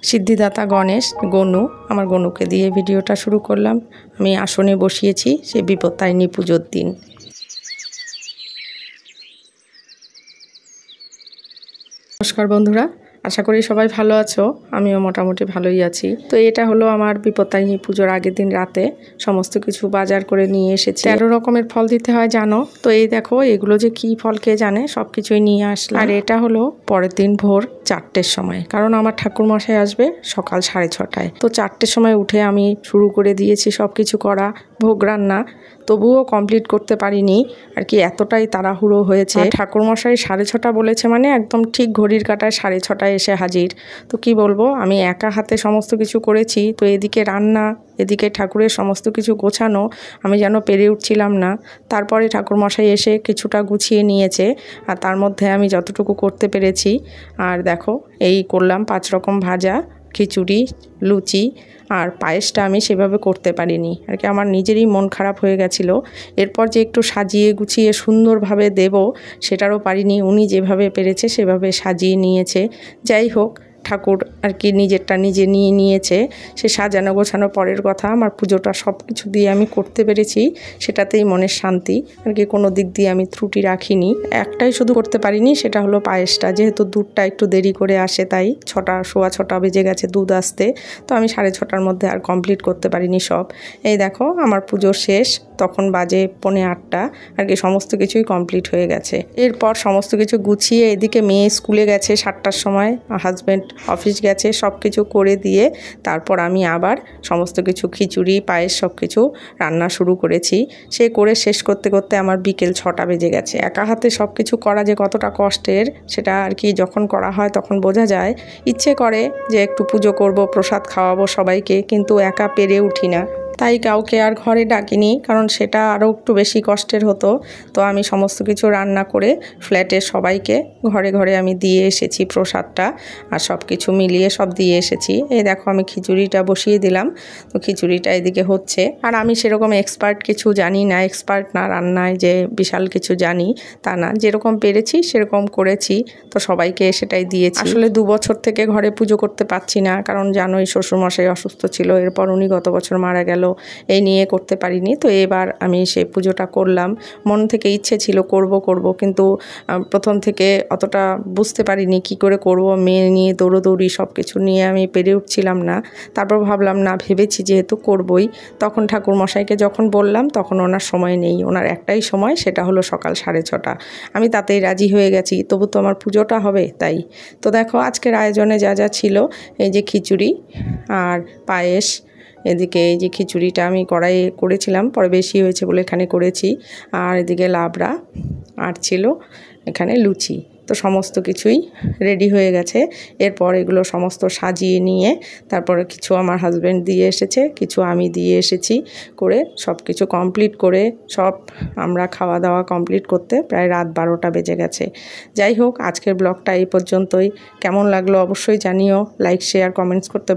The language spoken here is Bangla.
সিদ্ধিদাতা গণেশ গনু, আমার গনুকে দিয়ে ভিডিওটা শুরু করলাম। আমি আসনে বসিয়েছি সে বিপত্তারিণী পুজোর দিন। নমস্কার বন্ধুরা, আশা করি সবাই ভালো আছো। আমিও মোটামুটি ভালোই আছি। তো এটা হলো আমার বিপত্তারিণী পুজোর আগের দিন রাতে সমস্ত কিছু বাজার করে নিয়ে এসেছি। 13 রকমের ফল দিতে হয় জানো তো। এই দেখো এগুলো যে কি ফল কে জানে, সব কিছুই নিয়ে আসলাম। আর এটা হলো পরের দিন ভোর 4টের সময়, কারণ আমার ঠাকুরমশাই আসবে সকাল 6:30টায়। তো 4টের সময় উঠে আমি শুরু করে দিয়েছি সব কিছু করা, ভোগ রান্না। তবুও কমপ্লিট করতে পারিনি আর কি, এতটাই তাড়াহুড়ো হয়েছে। ঠাকুরমশাই 6:30 বলেছে মানে একদম ঠিক ঘড়ির কাঁটায় 6:30টায় এসে হাজির। তো কি বলবো, আমি একা হাতে সমস্ত কিছু করেছি। তো এদিকে রান্না, এদিকে ঠাকুরের সমস্ত কিছু গোছানো, আমি যেন পেরে উঠছিলাম না। তারপরে ঠাকুরমশাই এসে কিছুটা গুছিয়ে নিয়েছে, আর তার মধ্যে আমি যতটুকু করতে পেরেছি। আর দেখো এই করলাম 5 রকম ভাজা, খিচুড়ি, লুচি, আর পায়েসটা আমি সেভাবে করতে পারিনি আর কি, আমার নিজেরই মন খারাপ হয়ে গেছিলো। এরপর যে একটু সাজিয়ে গুছিয়ে সুন্দরভাবে দেব সেটারও পারিনি। উনি যেভাবে পেরেছে সেভাবে সাজিয়ে নিয়েছে। যাই হোক, ঠাকুর আর কি নিজেরটা নিজে নিয়ে নিয়েছে। সে সাজানো গোছানো পরের কথা, আমার পুজোটা সব কিছু দিয়ে আমি করতে পেরেছি, সেটাতেই মনের শান্তি আর কি। কোনো দিক দিয়ে আমি ত্রুটি রাখিনি। একটাই শুধু করতে পারিনি, সেটা হলো পায়েসটা। যেহেতু দুধটা একটু দেরি করে আসে, তাই 6:15 বেজে গেছে দুধ আসতে। তো আমি 6:30টার মধ্যে আর কমপ্লিট করতে পারিনি সব। এই দেখো আমার পুজো শেষ, তখন বাজে 7:45 আর কি, সমস্ত কিছুই কমপ্লিট হয়ে গেছে। এরপর সমস্ত কিছু গুছিয়ে এদিকে মেয়ে স্কুলে গেছে 7টার সময়, হাজব্যান্ড অফিস গেছে, সব কিছু করে দিয়ে তারপর আমি আবার সমস্ত কিছু খিচুড়ি পায়েস সব কিছু রান্না শুরু করেছি। সে করে শেষ করতে করতে আমার বিকেল 6টা বেজে গেছে। একা হাতে সব কিছু করা যে কতটা কষ্টের সেটা আর কি যখন করা হয় তখন বোঝা যায়। ইচ্ছে করে যে একটু পুজো করব, প্রসাদ খাওয়াবো সবাইকে, কিন্তু একা পেরে উঠি না। তাই কাউকে আর ঘরে ডাকিনি, কারণ সেটা আরও একটু বেশি কষ্টের হতো। তো আমি সমস্ত কিছু রান্না করে ফ্ল্যাটের সবাইকে ঘরে ঘরে আমি দিয়ে এসেছি প্রসাদটা, আর সব কিছু মিলিয়ে সব দিয়ে এসেছি। এই দেখো আমি খিচুড়িটা বসিয়ে দিলাম। তো খিচুড়িটা এদিকে হচ্ছে। আর আমি সেরকম এক্সপার্ট কিছু জানি না, এক্সপার্ট না রান্নায় যে বিশাল কিছু জানি তা না, যেরকম পেরেছি সেরকম করেছি। তো সবাইকে সেটাই দিয়েছি। আসলে 2 বছর থেকে ঘরে পুজো করতে পারছি না, কারণ জানোই শ্বশুরমশাই অসুস্থ ছিল, এরপর উনি গত বছর মারা গেল। এই নিয়ে করতে পারিনি। তো এবার আমি সেই পুজোটা করলাম। মন থেকে ইচ্ছে ছিল করব, কিন্তু প্রথম থেকে অতটা বুঝতে পারিনি কি করে করব। মেয়ে নিয়ে দৌড়োদৌড়ি সব কিছু নিয়ে আমি পেরে উঠছিলাম না। তারপর ভাবলাম না, ভেবেছি যেহেতু করবই। তখন ঠাকুরমশাইকে যখন বললাম তখন ওনার সময় নেই, ওনার একটাই সময়, সেটা হলো সকাল 6:30। আমি তাতেই রাজি হয়ে গেছি, তবু তো আমার পুজোটা হবে তাই। তো দেখো আজকের আয়োজনে যা যা ছিল, এই যে খিচুড়ি আর পায়েস, এদিকে এই যে খিচুড়িটা আমি কড়াইয়ে করেছিলাম, পরে বেশি হয়েছে বলে এখানে করেছি, আর এদিকে লাবড়া, আর ছিল এখানে লুচি। তো সমস্ত কিছুই রেডি হয়ে গেছে। এরপর এগুলো সমস্ত সাজিয়ে নিয়ে তারপরে কিছু আমার হাজব্যান্ড দিয়ে এসেছে, কিছু আমি দিয়ে এসেছি, করে সব কিছু কমপ্লিট করে সব আমরা খাওয়া দাওয়া কমপ্লিট করতে প্রায় রাত 12টা বেজে গেছে। যাই হোক, আজকের ব্লগটা এই পর্যন্তই। কেমন লাগলো অবশ্যই জানিও, লাইক শেয়ার কমেন্টস করতে